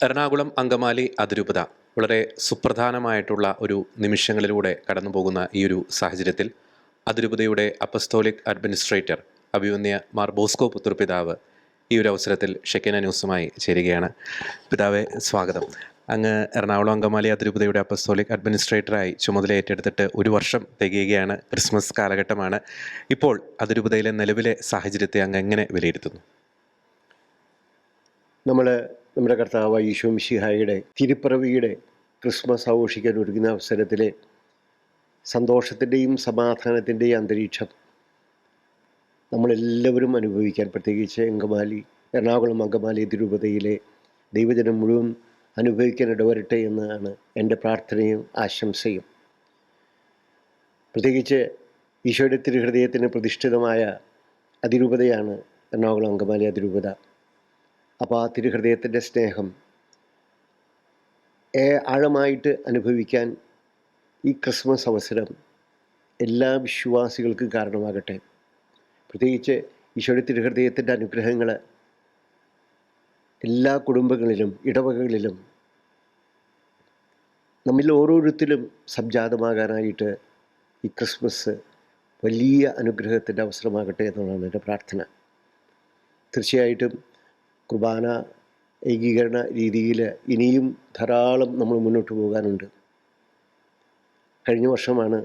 എറണാകുളം അങ്കമാലി അതിരൂപത വളരെ സുപ്രധാനമായിട്ടുള്ള ഒരു നിമിഷങ്ങളിലൂടെ കടന്നു പോകുന്ന ഈ ഒരു സാഹചര്യത്തിൽ അതിരൂപതയുടെ അപ്പസ്തോലിക് അഡ്മിനിസ്ട്രേറ്റർ അഭിമന്യ മാർ ബോസ്കോ പുത്തൂർ പിതാവ് ഈ ഒരു അവസരത്തിൽ ഷെക്കിന ന്യൂസുമായി ചേരുകയാണ്. പിതാവെ, സ്വാഗതം. അങ്ങ് എറണാകുളം അങ്കമാലി അതിരൂപതയുടെ അപ്പസ്തോലിക് അഡ്മിനിസ്ട്രേറ്ററായി ചുമതല ഏറ്റെടുത്തിട്ട് ഒരു വർഷം തികയുകയാണ്. ക്രിസ്മസ് കാലഘട്ടമാണ്. ഇപ്പോൾ അതിരൂപതയിലെ നിലവിലെ സാഹചര്യത്തെ അങ്ങ് എങ്ങനെ വിലയിരുത്തുന്നു? നമ്മുടെ കർത്താവ് ഈശോ മിശിഹായുടെ തിരുപ്പിറവിയുടെ ക്രിസ്മസ് ആഘോഷിക്കാൻ ഒരുങ്ങുന്ന അവസരത്തിലെ സന്തോഷത്തിൻ്റെയും സമാധാനത്തിൻ്റെയും അന്തരീക്ഷം നമ്മളെല്ലാവരും അനുഭവിക്കാൻ, പ്രത്യേകിച്ച് എറണാകുളം അങ്കമാലി അതിരൂപതയിലെ ദൈവജനം മുഴുവൻ അനുഭവിക്കാൻ ഇടവരട്ടെ എന്നാണ് എൻ്റെ പ്രാർത്ഥനയും ആശംസയും. പ്രത്യേകിച്ച് ഈശോയുടെ തിരുഹൃദയത്തിന് പ്രതിഷ്ഠിതമായ അതിരൂപതയാണ് എറണാകുളം അങ്കമാലി അതിരൂപത. അപ്പോൾ ആ തിരുഹൃദയത്തിൻ്റെ സ്നേഹം ആഴമായിട്ട് അനുഭവിക്കാൻ ഈ ക്രിസ്മസ് അവസരം എല്ലാ വിശ്വാസികൾക്കും കാരണമാകട്ടെ. പ്രത്യേകിച്ച് ഈശോയുടെ തിരുഹൃദയത്തിൻ്റെ അനുഗ്രഹങ്ങൾ എല്ലാ കുടുംബങ്ങളിലും ഇടവകകളിലും നമ്മിൽ ഓരോരുത്തരും സംജാതമാകാനായിട്ട് ഈ ക്രിസ്മസ് വലിയ അനുഗ്രഹത്തിൻ്റെ അവസരമാകട്ടെ എന്നുള്ളതാണ് എൻ്റെ പ്രാർത്ഥന. തീർച്ചയായിട്ടും കുർബാന ഏകീകരണ രീതിയിൽ ഇനിയും ധാരാളം നമ്മൾ മുന്നോട്ട് പോകാനുണ്ട്. കഴിഞ്ഞ വർഷമാണ്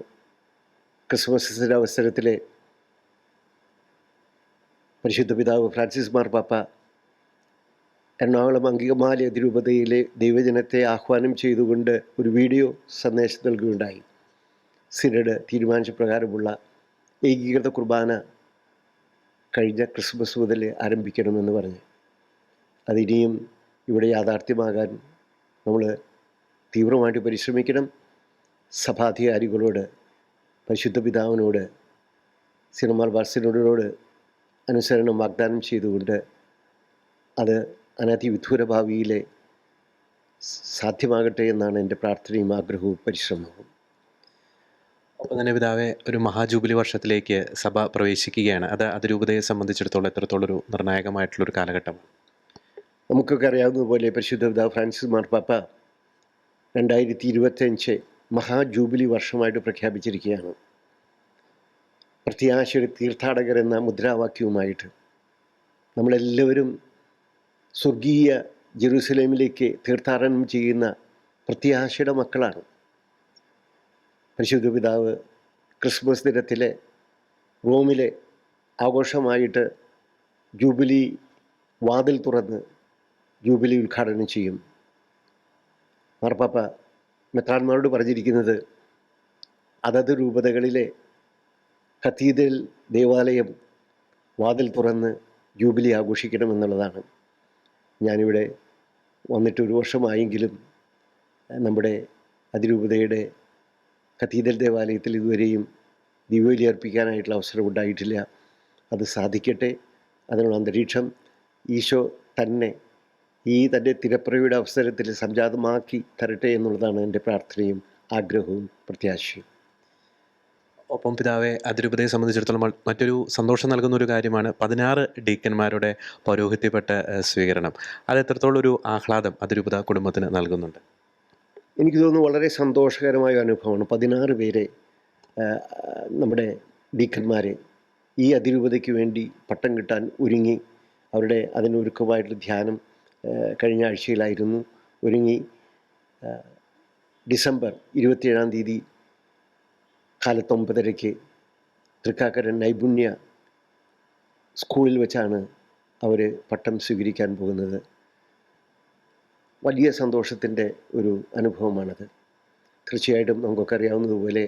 ക്രിസ്മസിൻ്റെ അവസരത്തിൽ പരിശുദ്ധ പിതാവ് ഫ്രാൻസിസ് മാർപ്പാപ്പ എറണാകുളം അങ്കമാലി അതിരൂപതയിലെ ദൈവജനത്തെ ആഹ്വാനം ചെയ്തുകൊണ്ട് ഒരു വീഡിയോ സന്ദേശം നൽകുകയുണ്ടായി. സിനഡ് തീരുമാനിച്ച പ്രകാരമുള്ള ഏകീകൃത കുർബാന കഴിഞ്ഞ ക്രിസ്മസ് മുതൽ ആരംഭിക്കണമെന്ന് പറഞ്ഞ് അതിനിയും ഇവിടെ യാഥാർത്ഥ്യമാകാൻ നമ്മൾ തീവ്രമായിട്ട് പരിശ്രമിക്കണം. സഭാധികാരികളോട്, പരിശുദ്ധ പിതാവിനോട്, സിനമാർ ബാർസിനോട് അനുസരണം വാഗ്ദാനം ചെയ്തുകൊണ്ട് അത് അനതിവിദൂര ഭാവിയിലെ സാധ്യമാകട്ടെ എന്നാണ് എൻ്റെ പ്രാർത്ഥനയും ആഗ്രഹവും പരിശ്രമവും. ഒപ്പം തന്നെ പിതാവെ, ഒരു മഹാജൂബിലി വർഷത്തിലേക്ക് സഭ പ്രവേശിക്കുകയാണ്. അത് അതിരൂപതയെ സംബന്ധിച്ചിടത്തോളം എത്രത്തോളം ഒരു നിർണായകമായിട്ടുള്ളൊരു കാലഘട്ടമാണ്? നമുക്കൊക്കെ അറിയാവുന്നതുപോലെ പരിശുദ്ധ പിതാവ് ഫ്രാൻസിസ് മാർപ്പാപ്പ 2025 മഹാജൂബിലി വർഷമായിട്ട് പ്രഖ്യാപിച്ചിരിക്കുകയാണ്. പ്രത്യാശയുടെ തീർത്ഥാടകർ എന്ന മുദ്രാവാക്യവുമായിട്ട് നമ്മളെല്ലാവരും സ്വർഗീയ ജെറൂസലേമിലേക്ക് തീർത്ഥാടനം ചെയ്യുന്ന പ്രത്യാശയുടെ മക്കളാണ്. പരിശുദ്ധ പിതാവ് ക്രിസ്മസ് ദിനത്തിലെ റോമിലെ ആഘോഷമായിട്ട് ജൂബിലി വാതിൽ തുറന്ന് ജൂബിലി ഉദ്ഘാടനം ചെയ്യും. മാർപ്പാപ്പ മെത്രാന്മാരോട് പറഞ്ഞിരിക്കുന്നത് അതത് രൂപതകളിലെ കത്തീഡ്രൽ ദേവാലയം വാതിൽ തുറന്ന് ജൂബിലി ആഘോഷിക്കണമെന്നുള്ളതാണ്. ഞാനിവിടെ വന്നിട്ട് ഒരു വർഷമായെങ്കിലും നമ്മുടെ അതിരൂപതയുടെ കത്തീഡ്രൽ ദേവാലയത്തിൽ ഇതുവരെയും ദിവ്യബലി അർപ്പിക്കാനായിട്ടുള്ള അവസരം ഉണ്ടായിട്ടില്ല. അത് സാധിക്കട്ടെ. അതിനുള്ള അന്തരീക്ഷം ഈശോ തന്നെ ഈ തൻ്റെ തിരുപ്പിറവിയുടെ അവസരത്തിൽ സംജാതമാക്കി തരട്ടെ എന്നുള്ളതാണ് എൻ്റെ പ്രാർത്ഥനയും ആഗ്രഹവും പ്രത്യാശയും. ഒപ്പം പിതാവെ, അതിരൂപതയെ സംബന്ധിച്ചിടത്തോളം മറ്റൊരു സന്തോഷം നൽകുന്ന ഒരു കാര്യമാണ് 16 ഡീക്കന്മാരുടെ പൗരോഹിത്യപ്പെട്ട സ്വീകരണം. അത് എത്രത്തോളം ഒരു ആഹ്ലാദം അതിരൂപത കുടുംബത്തിന് നൽകുന്നുണ്ട്? എനിക്ക് തോന്നുന്നു വളരെ സന്തോഷകരമായ അനുഭവമാണ്. 16 പേരെ നമ്മുടെ ഡീക്കന്മാരെ ഈ അതിരൂപതയ്ക്ക് വേണ്ടി പട്ടം കിട്ടാൻ ഒരുങ്ങി. അവരുടെ അതിനൊരുക്കമായിട്ടുള്ള ധ്യാനം കഴിഞ്ഞ ആഴ്ചയിലായിരുന്നു. ഒരുങ്ങി ഡിസംബർ 27 കാലത്ത് 9:30 തൃക്കാക്കര നൈപുണ്യ സ്കൂളിൽ വെച്ചാണ് അവർ പട്ടം സ്വീകരിക്കാൻ പോകുന്നത്. വലിയ സന്തോഷത്തിൻ്റെ ഒരു അനുഭവമാണത്. തീർച്ചയായിട്ടും നമുക്കൊക്കെ അറിയാവുന്നതുപോലെ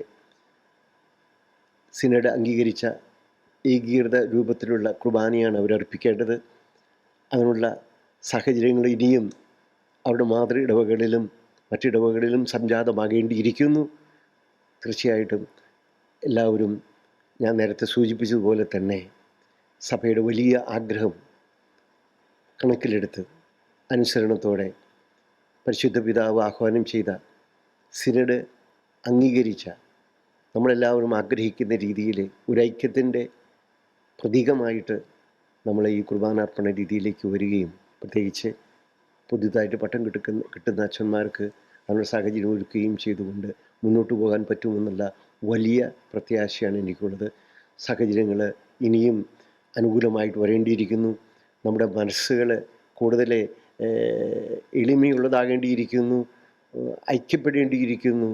സിനഡ് അംഗീകരിച്ച ഏകീകൃത രൂപത്തിലുള്ള കുർബാനയാണ് അവരർപ്പിക്കേണ്ടത്. അതിനുള്ള സാഹചര്യങ്ങൾ ഇനിയും അവരുടെ മാതൃ ഇടവകളിലും മറ്റിടവകളിലും സംജാതമാകേണ്ടിയിരിക്കുന്നു. തീർച്ചയായിട്ടും എല്ലാവരും ഞാൻ നേരത്തെ സൂചിപ്പിച്ചതുപോലെ തന്നെ സഭയുടെ വലിയ ആഗ്രഹം കണക്കിലെടുത്ത് അനുസരണത്തോടെ പരിശുദ്ധ പിതാവ് ആഹ്വാനം ചെയ്ത സിനഡ് അംഗീകരിച്ച നമ്മളെല്ലാവരും ആഗ്രഹിക്കുന്ന രീതിയിൽ ഒരു ഐക്യത്തിൻ്റെ പ്രതീകമായിട്ട് നമ്മൾ ഈ കുർബാനാർപ്പണ രീതിയിലേക്ക് വരികയും പ്രത്യേകിച്ച് പുതുതായിട്ട് പട്ടം കിട്ടുന്ന അച്ഛന്മാർക്ക് അതിനുള്ള സാഹചര്യം ഒരുക്കുകയും ചെയ്തുകൊണ്ട് മുന്നോട്ട് പോകാൻ പറ്റുമെന്നുള്ള വലിയ പ്രത്യാശയാണ് എനിക്കുള്ളത്. സാഹചര്യങ്ങൾ ഇനിയും അനുകൂലമായിട്ട് വരേണ്ടിയിരിക്കുന്നു. നമ്മുടെ മനസ്സുകൾ കൂടുതൽ എളിമയുള്ളതാകേണ്ടിയിരിക്കുന്നു, ഐക്യപ്പെടേണ്ടിയിരിക്കുന്നു.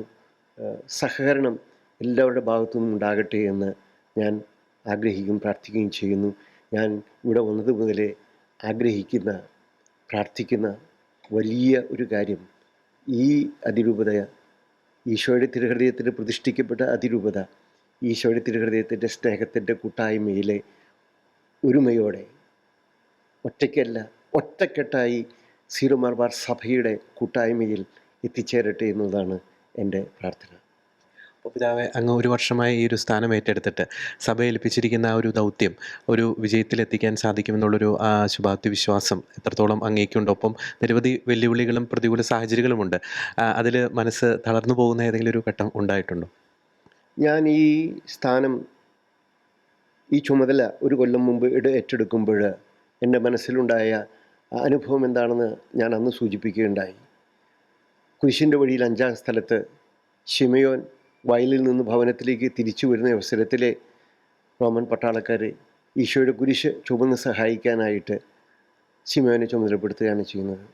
സഹകരണം എല്ലാവരുടെ ഭാഗത്തു നിന്നും ഉണ്ടാകട്ടെ എന്ന് ഞാൻ ആഗ്രഹിക്കുകയും പ്രാർത്ഥിക്കുകയും ചെയ്യുന്നു. ഞാൻ ഇവിടെ വന്നത് മുതലേ ആഗ്രഹിക്കുന്ന, പ്രാർത്ഥിക്കുന്ന വലിയ ഒരു കാര്യം, ഈ അതിരൂപത, ഈശോയുടെ തിരുഹൃദയത്തിൽ പ്രതിഷ്ഠിക്കപ്പെട്ട അതിരൂപത, ഈശോയുടെ തിരുഹൃദയത്തിൻ്റെ സ്നേഹത്തിൻ്റെ കൂട്ടായ്മയിലെ ഒരുമയോടെ, ഒറ്റയ്ക്കല്ല ഒറ്റക്കെട്ടായി സീറോ മലബാർ സഭയുടെ കൂട്ടായ്മയിൽ എത്തിച്ചേരട്ടെ എന്നതാണ് എൻ്റെ പ്രാർത്ഥന. അപ്പോൾ പിതാവെ, അങ്ങ് ഒരു വർഷമായി ഈ ഒരു സ്ഥാനം ഏറ്റെടുത്തിട്ട് സഭ ഏൽപ്പിച്ചിരിക്കുന്ന ആ ഒരു ദൗത്യം ഒരു വിജയത്തിലെത്തിക്കാൻ സാധിക്കുമെന്നുള്ളൊരു ശുഭാപ്തി വിശ്വാസം എത്രത്തോളം അങ്ങേക്കുണ്ട്? ഒപ്പം നിരവധി വെല്ലുവിളികളും പ്രതികൂല സാഹചര്യങ്ങളുമുണ്ട്. അതിൽ മനസ്സ് തളർന്നു പോകുന്ന ഏതെങ്കിലും ഒരു ഘട്ടം ഉണ്ടായിട്ടുണ്ടോ? ഞാൻ ഈ സ്ഥാനം, ഈ ചുമതല ഒരു കൊല്ലം മുമ്പ് ഏറ്റെടുക്കുമ്പോൾ എൻ്റെ മനസ്സിലുണ്ടായ അനുഭവം എന്താണെന്ന് ഞാൻ അന്ന് സൂചിപ്പിക്കുകയുണ്ടായി. കുരിശിൻ്റെ വഴിയിൽ 5-ാം സ്ഥലത്ത് ശിമയോൻ വയലിൽ നിന്ന് ഭവനത്തിലേക്ക് തിരിച്ചു വരുന്ന അവസരത്തിൽ റോമൻ പട്ടാളക്കാർ ഈശോയുടെ കുരിശ് ചുമന്ന് സഹായിക്കാനായിട്ട് ശിമയോനെ ചുമതലപ്പെടുത്തുകയാണ് ചെയ്യുന്നത്.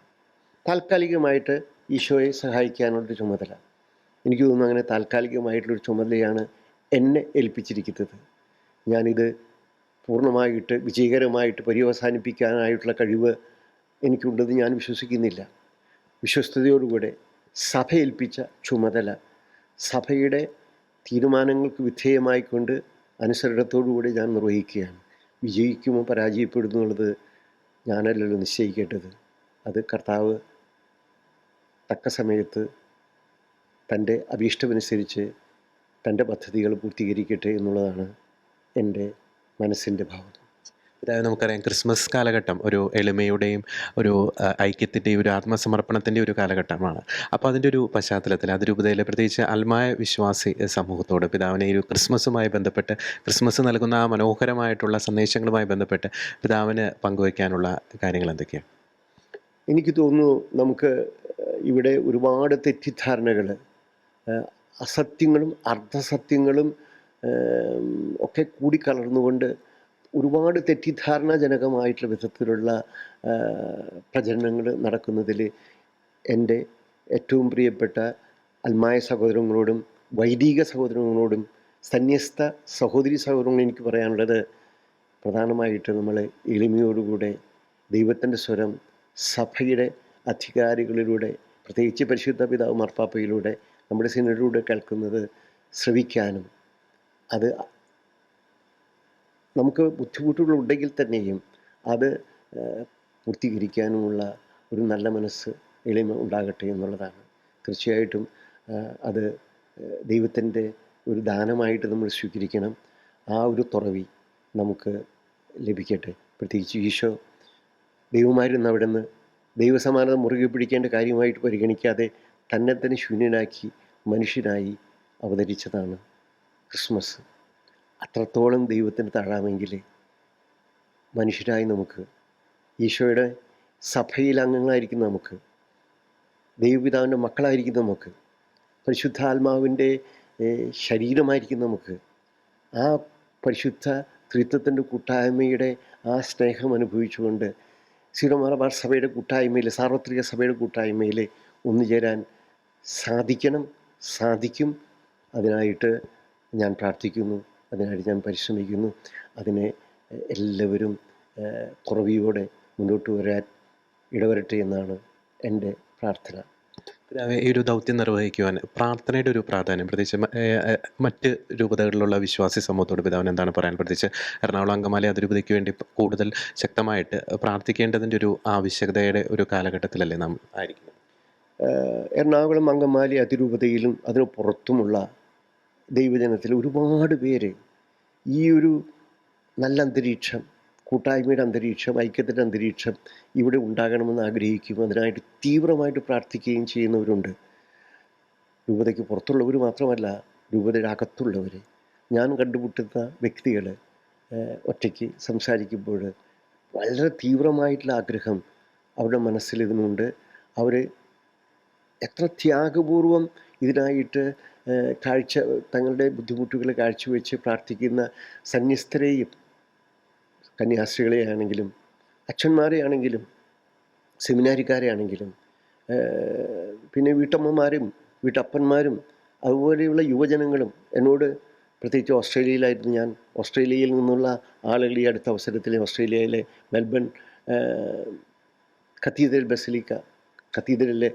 താൽക്കാലികമായിട്ട് ഈശോയെ സഹായിക്കാനുള്ളൊരു ചുമതല. എനിക്ക് തോന്നുന്നു അങ്ങനെ താൽക്കാലികമായിട്ടുള്ളൊരു ചുമതലയാണ് എന്നെ ഏൽപ്പിച്ചിരിക്കുന്നത്. ഞാനിത് പൂർണ്ണമായിട്ട് വിജയകരമായിട്ട് പര്യവസാനിപ്പിക്കാനായിട്ടുള്ള കഴിവ് എനിക്കുണ്ടെന്ന് ഞാൻ വിശ്വസിക്കുന്നില്ല. വിശ്വസ്തയോടുകൂടെ സഭ ഏൽപ്പിച്ച ചുമതല സഭയുടെ തീരുമാനങ്ങൾക്ക് വിധേയമായിക്കൊണ്ട് അനുസരണത്തോടുകൂടി ഞാൻ നിർവഹിക്കുകയാണ്. വിജയിക്കുമോ പരാജയപ്പെടുന്നു എന്നുള്ളത് ഞാനല്ലല്ലോ നിശ്ചയിക്കേണ്ടത്. അത് കർത്താവ് തക്ക സമയത്ത് തൻ്റെ അഭീഷ്ടമനുസരിച്ച് തൻ്റെ പദ്ധതികൾ പൂർത്തീകരിക്കട്ടെ എന്നുള്ളതാണ് എൻ്റെ മനസ്സിൻ്റെ ഭാവം. അതായത് നമുക്കറിയാം, ക്രിസ്മസ് കാലഘട്ടം ഒരു എളിമയുടെയും ഒരു ഐക്യത്തിൻ്റെയും ഒരു ആത്മസമർപ്പണത്തിൻ്റെയും ഒരു കാലഘട്ടമാണ്. അപ്പോൾ അതിൻ്റെ ഒരു പശ്ചാത്തലത്തിൽ അതിരൂപതയിലെ പ്രത്യേകിച്ച് അൽമായ വിശ്വാസി സമൂഹത്തോട് പിതാവിനെ ഈ ഒരു ക്രിസ്മസുമായി ബന്ധപ്പെട്ട്, ക്രിസ്മസ് നൽകുന്ന ആ മനോഹരമായിട്ടുള്ള സന്ദേശങ്ങളുമായി ബന്ധപ്പെട്ട് പിതാവിന് പങ്കുവയ്ക്കാനുള്ള കാര്യങ്ങൾ എന്തൊക്കെയാണ്? എനിക്ക് തോന്നുന്നു നമുക്ക് ഇവിടെ ഒരുപാട് തെറ്റിദ്ധാരണകൾ, അസത്യങ്ങളും അർദ്ധസത്യങ്ങളും ഒക്കെ കൂടിക്കലർന്നുകൊണ്ട് ഒരുപാട് തെറ്റിദ്ധാരണാജനകമായിട്ടുള്ള വിധത്തിലുള്ള പ്രചരണങ്ങൾ നടക്കുന്നതിൽ എൻ്റെ ഏറ്റവും പ്രിയപ്പെട്ട അൽമായ സഹോദരങ്ങളോടും വൈദിക സഹോദരങ്ങളോടും സന്യസ്ത സഹോദരി സഹോദരങ്ങളോടും എനിക്ക് പറയാനുള്ളത്, പ്രധാനമായിട്ട് നമ്മൾ എളിമയോടുകൂടെ ദൈവത്തിൻ്റെ സ്വരം സഭയുടെ അധികാരികളിലൂടെ, പ്രത്യേകിച്ച് പരിശുദ്ധ പിതാവ് മാർപ്പാപ്പയിലൂടെ, നമ്മുടെ സിനഡിലൂടെ കേൾക്കുന്നത് ശ്രവിക്കാനും, അത് നമുക്ക് ബുദ്ധിമുട്ടുകളുണ്ടെങ്കിൽ തന്നെയും അത് പൂർത്തീകരിക്കാനുമുള്ള ഒരു നല്ല മനസ്സ്, എളിമ ഉണ്ടാകട്ടെ എന്നുള്ളതാണ്. തീർച്ചയായിട്ടും അത് ദൈവത്തിൻ്റെ ഒരു ദാനമായിട്ട് നമ്മൾ സ്വീകരിക്കണം. ആ ഒരു തുറവി നമുക്ക് ലഭിക്കട്ടെ. പ്രത്യേകിച്ച് ഈശോ ദൈവമായിരുന്ന അവിടെ നിന്ന് ദൈവസമാനത മുറുകെ പിടിക്കേണ്ട കാര്യമായിട്ട് പരിഗണിക്കാതെ തന്നെ തന്നെ ശൂന്യനാക്കി മനുഷ്യനായി അവതരിച്ചതാണ് ക്രിസ്മസ്. അത്രത്തോളം ദൈവത്തിന് താഴാമെങ്കിൽ മനുഷ്യരായി നമുക്ക്, ഈശോയുടെ സഭയിൽ അംഗങ്ങളായിരിക്കുന്ന നമുക്ക്, ദൈവപിതാവിൻ്റെ മക്കളായിരിക്കുന്ന നമുക്ക്, പരിശുദ്ധാത്മാവിൻ്റെ ശരീരമായിരിക്കുന്ന നമുക്ക്, ആ പരിശുദ്ധ ത്രിത്വത്തിൻ്റെ കൂട്ടായ്മയുടെ ആ സ്നേഹം അനുഭവിച്ചുകൊണ്ട് സീറോ മലബാർ സഭയുടെ കൂട്ടായ്മയിൽ, സാർവത്രിക സഭയുടെ കൂട്ടായ്മയിൽ ഒന്നുചേരാൻ സാധിക്കും. അതിനായിട്ട് ഞാൻ പ്രാർത്ഥിക്കുന്നു, അതിനായിട്ട് ഞാൻ പരിശ്രമിക്കുന്നു. അതിനെ എല്ലാവരും കുറവിയോടെ മുന്നോട്ട് വരാൻ ഇടവരട്ടെ എന്നാണ് എൻ്റെ പ്രാർത്ഥന. ഈ ഒരു ദൗത്യം നിർവഹിക്കുവാൻ പ്രാർത്ഥനയുടെ ഒരു പ്രാധാന്യം, പ്രത്യേകിച്ച് മറ്റ് രൂപതകളിലുള്ള വിശ്വാസി സമൂഹത്തോട് പിതാവിന് എന്താണ് പറയാൻ? പ്രത്യേകിച്ച് എറണാകുളം അങ്കമാലി അതിരൂപതയ്ക്ക് വേണ്ടി കൂടുതൽ ശക്തമായിട്ട് പ്രാർത്ഥിക്കേണ്ടതിൻ്റെ ഒരു ആവശ്യകതയുടെ ഒരു കാലഘട്ടത്തിലല്ലേ നാം ആയിരിക്കുന്നത്? എറണാകുളം അങ്കമാലി അതിരൂപതയിലും അതിന് പുറത്തുമുള്ള ദൈവജനത്തിൽ ഒരുപാട് പേര് ഈ ഒരു നല്ല അന്തരീക്ഷം, കൂട്ടായ്മയുടെ അന്തരീക്ഷം, ഐക്യത്തിൻ്റെ അന്തരീക്ഷം ഇവിടെ ഉണ്ടാകണമെന്ന് ആഗ്രഹിക്കും. അതിനായിട്ട് തീവ്രമായിട്ട് പ്രാർത്ഥിക്കുകയും ചെയ്യുന്നവരുണ്ട്. രൂപതയ്ക്ക് പുറത്തുള്ളവർ മാത്രമല്ല, രൂപതയുടെ അകത്തുള്ളവർ. ഞാൻ കണ്ടുമുട്ടുന്ന വ്യക്തികൾ ഒറ്റയ്ക്ക് സംസാരിക്കുമ്പോൾ വളരെ തീവ്രമായിട്ടുള്ള ആഗ്രഹം അവരുടെ മനസ്സിൽ ഇതിനുണ്ട്. അവർ എത്ര ത്യാഗപൂർവം ഇതിനായിട്ട് തങ്ങളുടെ ബുദ്ധിമുട്ടുകൾ കാഴ്ചവെച്ച് പ്രാർത്ഥിക്കുന്ന സന്യസ്തരെയും കന്യാസ്ത്രീകളെ ആണെങ്കിലും അച്ഛന്മാരെ ആണെങ്കിലും സെമിനാരിക്കാരെ ആണെങ്കിലും പിന്നെ വീട്ടമ്മമാരും വീട്ടപ്പന്മാരും അതുപോലെയുള്ള യുവജനങ്ങളും എന്നോട്, പ്രത്യേകിച്ച് ഓസ്ട്രേലിയയിലായിരുന്നു ഞാൻ, ഓസ്ട്രേലിയയിൽ നിന്നുള്ള ആളുകൾ ഈ അടുത്ത അവസരത്തിൽ ഓസ്ട്രേലിയയിലെ മെൽബൺ കത്തീഡ്രൽ കത്തീഡ്രലിലെ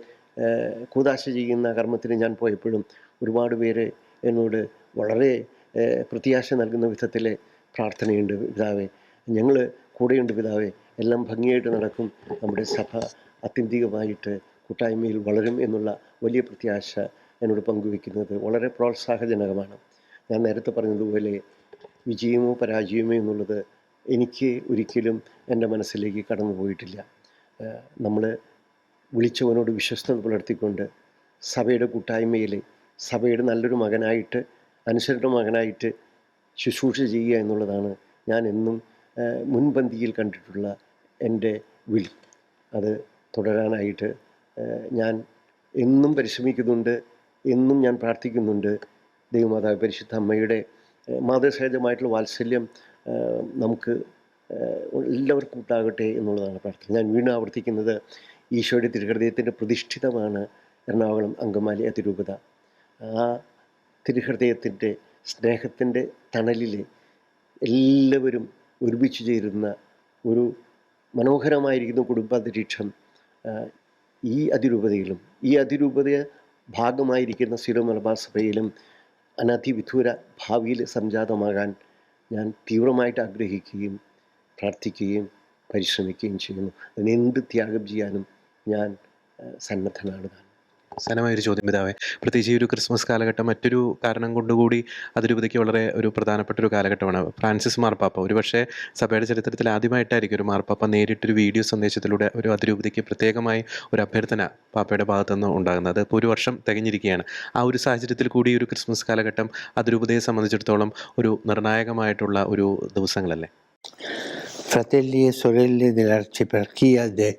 കൂദാശ ചെയ്യുന്ന കർമ്മത്തിന് ഞാൻ പോയപ്പോഴും ഒരുപാട് പേര് എന്നോട് വളരെ പ്രത്യാശ നൽകുന്ന വിധത്തിലെ പ്രാർത്ഥനയുണ്ട്. പിതാവേ, ഞങ്ങൾ കൂടെയുണ്ട് പിതാവേ, എല്ലാം ഭംഗിയായിട്ട് നടക്കും, നമ്മുടെ സഭ ആത്യന്തികമായിട്ട് കൂട്ടായ്മയിൽ വളരും എന്നുള്ള വലിയ പ്രത്യാശ എന്നോട് പങ്കുവെക്കുന്നത് വളരെ പ്രോത്സാഹജനകമാണ്. ഞാൻ നേരത്തെ പറഞ്ഞതുപോലെ വിജയമോ പരാജയമോ എന്നുള്ളത് എനിക്ക് ഒരിക്കലും എൻ്റെ മനസ്സിലേക്ക് കടന്നു പോയിട്ടില്ല. നമ്മൾ വിളിച്ചവനോട് വിശ്വസ്തത പുലർത്തിക്കൊണ്ട് സഭയുടെ കൂട്ടായ്മയിൽ സഭയുടെ നല്ലൊരു മകനായിട്ട്, അനുസരണ മകനായിട്ട് ശുശ്രൂഷ ചെയ്യുക എന്നുള്ളതാണ് ഞാൻ എന്നും മുൻപന്തിയിൽ കണ്ടിട്ടുള്ള എൻ്റെ വിളി. അത് തുടരാനായിട്ട് ഞാൻ എന്നും പരിശ്രമിക്കുന്നുണ്ട്, എന്നും ഞാൻ പ്രാർത്ഥിക്കുന്നുണ്ട്. ദൈവമാതാവ് പരിശുദ്ധ അമ്മയുടെ മാതൃസഹജമായിട്ടുള്ള വാത്സല്യം നമുക്ക് എല്ലാവർക്കും ഉണ്ടാകട്ടെ എന്നുള്ളതാണ് പ്രാർത്ഥന. ഞാൻ വീണ്ടും ആവർത്തിക്കുന്നത്, ഈശോയുടെ തിരുഹൃദയത്തിൻ്റെ പ്രതിഷ്ഠിതമാണ് എറണാകുളം അങ്കമാലി അതിരൂപത. ആ തിരുഹൃദയത്തിൻ്റെ സ്നേഹത്തിൻ്റെ തണലിൽ എല്ലാവരും ഒരുമിച്ച് ചേരുന്ന ഒരു മനോഹരമായിരിക്കുന്ന കുടുംബാന്തരീക്ഷം ഈ അതിരൂപതയിലും ഈ അതിരൂപത ഭാഗമായിരിക്കുന്ന സീറോ മലബാർ സഭയിലും അനധിവിദൂര ഭാവിയിൽ സംജാതമാകാൻ ഞാൻ തീവ്രമായിട്ട് ആഗ്രഹിക്കുകയും പ്രാർത്ഥിക്കുകയും പരിശ്രമിക്കുകയും ചെയ്യുന്നു. അതിനെന്ത് ത്യാഗം ചെയ്യാനും ഞാൻ സന്നദ്ധനാണ്. അവസാനമായൊരു ചോദ്യം പിതാവേ, പ്രത്യേകിച്ച് ഈ ഒരു ക്രിസ്മസ് കാലഘട്ടം മറ്റൊരു കാരണം കൊണ്ടുകൂടി അതിരൂപതയ്ക്ക് വളരെ ഒരു പ്രധാനപ്പെട്ട ഒരു കാലഘട്ടമാണ്. ഫ്രാൻസിസ് മാർപ്പാപ്പ ഒരുപക്ഷെ സഭയുടെ ചരിത്രത്തിൽ ആദ്യമായിട്ടായിരിക്കും ഒരു മാർപ്പാപ്പ നേരിട്ടൊരു വീഡിയോ സന്ദേശത്തിലൂടെ ഒരു അതിരൂപതയ്ക്ക് പ്രത്യേകമായി ഒരു അഭ്യർത്ഥന പാപ്പയുടെ ഭാഗത്തുനിന്ന് ഉണ്ടാകുന്നത്. അതിപ്പോൾ ഒരു വർഷം തികഞ്ഞിരിക്കുകയാണ്. ആ ഒരു സാഹചര്യത്തിൽ കൂടി ഒരു ക്രിസ്മസ് കാലഘട്ടം അതിരൂപതയെ സംബന്ധിച്ചിടത്തോളം ഒരു നിർണായകമായിട്ടുള്ള ഒരു ദിവസങ്ങളല്ലേ? Fratelli e sorelle dell'Arcieparchia di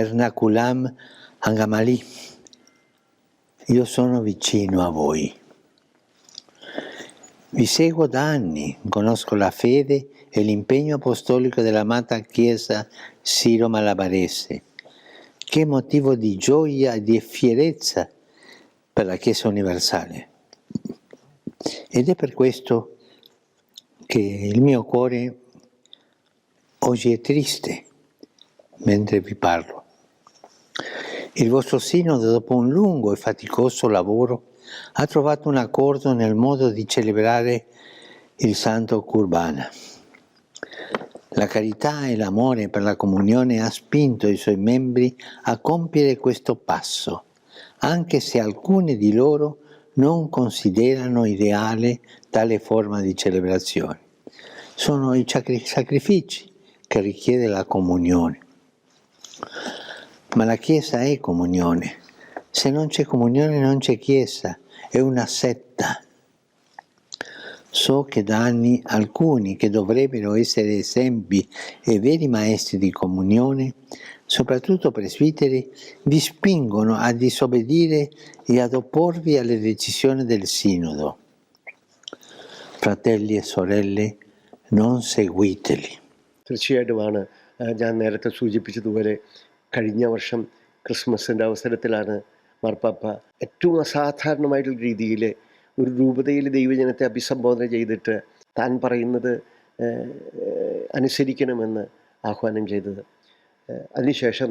Ernakulam Angamali, io sono vicino a voi. Vi seguo da anni, conosco la fede e l'impegno apostolico dell'amata Chiesa Siro-Malabarese. Che motivo di gioia e di fierezza per la Chiesa universale. Ed è per questo che il mio cuore oggi è triste mentre vi parlo. Il vostro sinodo, dopo un lungo e faticoso lavoro, ha trovato un accordo nel modo di celebrare il Santo Curbana. La carità e l'amore per la comunione ha spinto i suoi membri a compiere questo passo, anche se alcuni di loro non considerano ideale tale forma di celebrazione. Sono i sacrifici che richiede la comunione. Ma la Chiesa è comunione. Se non c'è comunione non c'è Chiesa, è una setta. So che da anni alcuni che dovrebbero essere esempi e veri maestri di comunione, soprattutto presbiteri, vi spingono a disobbedire e ad opporvi alle decisioni del Sinodo. Fratelli e sorelle, non seguiteli. തീർച്ചയായിട്ടുമാണ് ഞാൻ നേരത്തെ സൂചിപ്പിച്ചതുപോലെ കഴിഞ്ഞ വർഷം ക്രിസ്മസിൻ്റെ അവസരത്തിലാണ് മാർപ്പാപ്പ ഏറ്റവും അസാധാരണമായിട്ടുള്ള രീതിയിൽ ഒരു രൂപതയിൽ ദൈവജനത്തെ അഭിസംബോധന ചെയ്തിട്ട് താൻ പറയുന്നത് അനുസരിക്കണമെന്ന് ആഹ്വാനം ചെയ്തത്. അതിനുശേഷം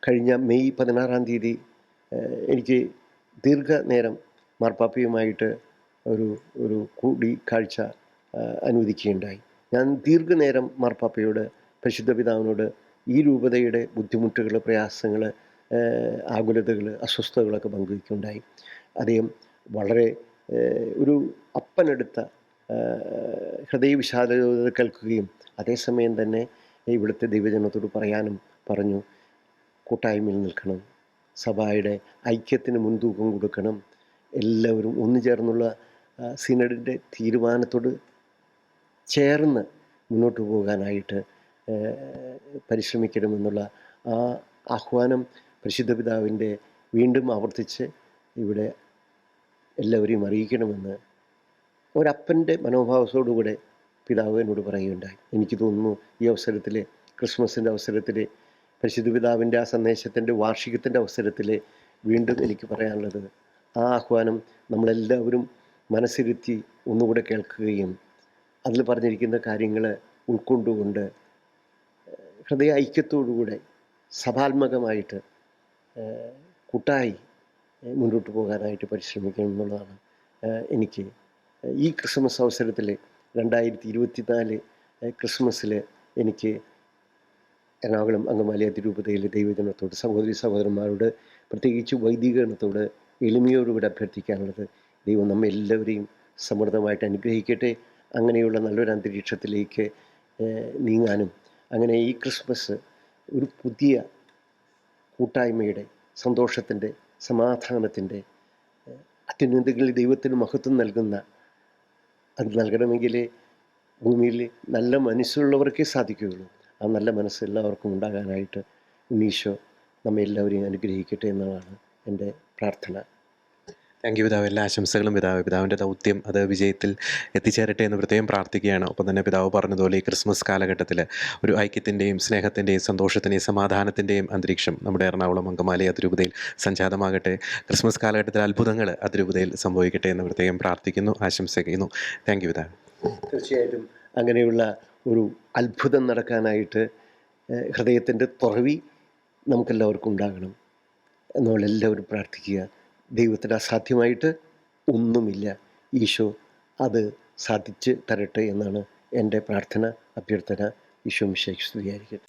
കഴിഞ്ഞ മെയ് 16 എനിക്ക് ദീർഘനേരം മാർപ്പാപ്പയുമായിട്ട് ഒരു കൂടിക്കാഴ്ച അനുവദിക്കുകയുണ്ടായി. ഞാൻ ദീർഘനേരം മാർപ്പാപ്പയോട്, പരിശുദ്ധ പിതാവിനോട് ഈ രൂപതയുടെ ബുദ്ധിമുട്ടുകൾ, പ്രയാസങ്ങൾ, ആകുലതകൾ, അസ്വസ്ഥതകളൊക്കെ പങ്കുവയ്ക്കുകയുണ്ടായി. അദ്ദേഹം വളരെ ഒരു അപ്പനെടുത്ത ഹൃദയവിശാലത കേൾക്കുകയും അതേസമയം തന്നെ ഇവിടുത്തെ ദൈവജനത്തോട് പറയാനും പറഞ്ഞു. കൂട്ടായ്മയിൽ നിൽക്കണം, സഭയുടെ ഐക്യത്തിന് മുൻതൂക്കം കൊടുക്കണം, എല്ലാവരും ഒന്നു ചേർന്നുള്ള സിനഡിൻ്റെ തീരുമാനത്തോട് ചേർന്ന് മുന്നോട്ട് പോകാനായിട്ട് പരിശ്രമിക്കണമെന്നുള്ള ആ ആഹ്വാനം പരിശുദ്ധ പിതാവിൻ്റെ വീണ്ടും ആവർത്തിച്ച് ഇവിടെ എല്ലാവരെയും അറിയിക്കണമെന്ന് ഒരപ്പൻ്റെ മനോഭാവത്തോടുകൂടെ പിതാവ് എന്നോട് പറയുകയുണ്ടായി. എനിക്ക് തോന്നുന്നു ഈ അവസരത്തിൽ, ക്രിസ്മസിൻ്റെ അവസരത്തിൽ, പരിശുദ്ധ പിതാവിൻ്റെ ആ സന്ദേശത്തിൻ്റെ വാർഷികത്തിൻ്റെ അവസരത്തിൽ വീണ്ടും എനിക്ക് പറയാനുള്ളത്, ആ ആഹ്വാനം നമ്മളെല്ലാവരും മനസ്സിരുത്തി ഒന്നുകൂടെ കേൾക്കുകയും അതിൽ പറഞ്ഞിരിക്കുന്ന കാര്യങ്ങൾ ഉൾക്കൊണ്ടുകൊണ്ട് ഹൃദയ ഐക്യത്തോടുകൂടെ സഭാത്മകമായിട്ട് കൂട്ടായി മുന്നോട്ട് പോകാനായിട്ട് പരിശ്രമിക്കണം എന്നുള്ളതാണ് എനിക്ക് ഈ ക്രിസ്മസ് അവസരത്തിൽ 2024 ക്രിസ്മസിൽ എനിക്ക് എറണാകുളം അങ്കമാലി അതിരൂപതയിലെ ദൈവജനത്തോട്, സഹോദരി സഹോദരന്മാരോട്, പ്രത്യേകിച്ച് വൈദികഗണത്തോട് എളിമയോടുകൂടെ അഭ്യർത്ഥിക്കാനുള്ളത്, ദൈവം നമ്മെ എല്ലാവരെയും സമൃദ്ധമായിട്ട് അനുഗ്രഹിക്കട്ടെ. അങ്ങനെയുള്ള നല്ലൊരു അന്തരീക്ഷത്തിലേക്ക് നീങ്ങാനും, അങ്ങനെ ഈ ക്രിസ്മസ് ഒരു പുതിയ കൂട്ടായ്മയുടെ, സന്തോഷത്തിൻ്റെ, സമാധാനത്തിൻ്റെ, അത്യുന്നതങ്ങളിൽ ദൈവത്തിന് മഹത്വം നൽകുന്ന, അത് നൽകണമെങ്കിൽ ഭൂമിയിൽ നല്ല മനസ്സുള്ളവർക്കേ സാധിക്കുകയുള്ളൂ. ആ നല്ല മനസ്സ് എല്ലാവർക്കും ഉണ്ടാകാനായിട്ട് ഉണ്ണീശോ നമ്മെ എല്ലാവരെയും അനുഗ്രഹിക്കട്ടെ എന്നതാണ് എൻ്റെ പ്രാർത്ഥന. താങ്ക് യു പിതാവ്. എല്ലാ ആശംസകളും പിതാവിൻ്റെ ദൗത്യം അത് വിജയത്തിൽ എത്തിച്ചേരട്ടെ എന്ന് പ്രത്യേകം പ്രാർത്ഥിക്കുകയാണ്. ഒപ്പം തന്നെ പിതാവ് പറഞ്ഞതുപോലെ ഈ ക്രിസ്മസ് കാലഘട്ടത്തിൽ ഒരു ഐക്യത്തിൻ്റെയും സ്നേഹത്തിൻ്റെയും സന്തോഷത്തിൻ്റെയും സമാധാനത്തിൻ്റെയും അന്തരീക്ഷം നമ്മുടെ എറണാകുളം അങ്കമാലി അതിരൂപതയിൽ സംജാതമാകട്ടെ. ക്രിസ്മസ് കാലഘട്ടത്തിൽ അത്ഭുതങ്ങൾ അതിരൂപതയിൽ സംഭവിക്കട്ടെ എന്ന് പ്രത്യേകം പ്രാർത്ഥിക്കുന്നു, ആശംസിക്കുന്നു. താങ്ക് യു പിതാവ്. തീർച്ചയായിട്ടും അങ്ങനെയുള്ള ഒരു അത്ഭുതം നടക്കാനായിട്ട് ഹൃദയത്തിൻ്റെ തുറവി നമുക്കെല്ലാവർക്കും ഉണ്ടാകണം. നമ്മളെല്ലാവരും പ്രാർത്ഥിക്കുക. ദൈവത്തിന് അസാധ്യമായിട്ട് ഒന്നുമില്ല. ഈശോ അത് സാധിച്ച് തരട്ടെ എന്നാണ് എൻ്റെ പ്രാർത്ഥന, അഭ്യർത്ഥന. ഈശോ മിശിഹായ്ക്ക് സ്തുതിയായിരിക്കട്ടെ.